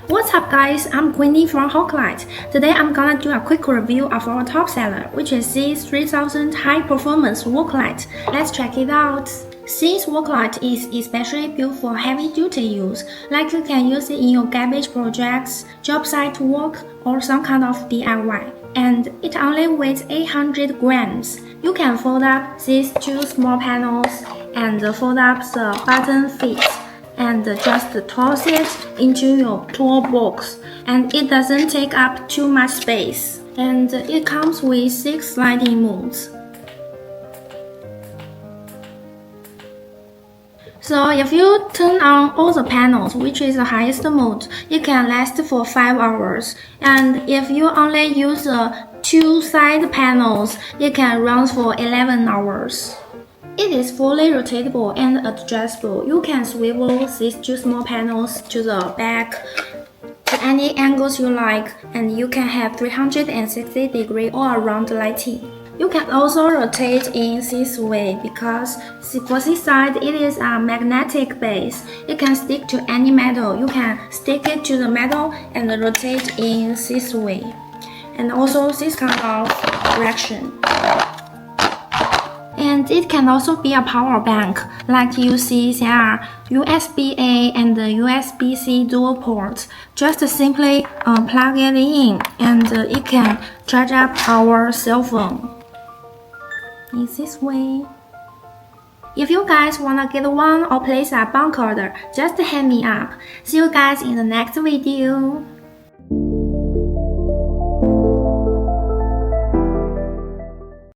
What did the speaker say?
What's up guys, I'm Queenie from Hokolite. Today I'm gonna do a quick review of our top seller, which is this 3000 high performance Hokolite. Let's check it out. This Hokolite is especially built for heavy duty use, like you can use it in your garbage projects, job site work, or some kind of DIY. And it only weighs 800 grams. You can fold up these two small panels and fold up the button feet and just toss it into your toolbox, and it doesn't take up too much space. And it comes with 6 sliding modes. So if you turn on all the panels, which is the highest mode, it can last for 5 hours. And if you only use the 2 side panels, it can run for 11 hours. It is fully rotatable and adjustable. You can swivel these 2 small panels to the back to any angles you like, and you can have 360-degree all-around lighting. You can also rotate in this way because for this side it is a magnetic base. It can stick to any metal. You can stick it to the metal and rotate in this way. And also this kind of direction. And it can also be a power bank. Like you see, there are USB-A and USB-C dual ports. Just simply plug it in and it can charge up our cell phone. In this way. If you guys wanna get one or place a bulk order, just hit me up. See you guys in the next video.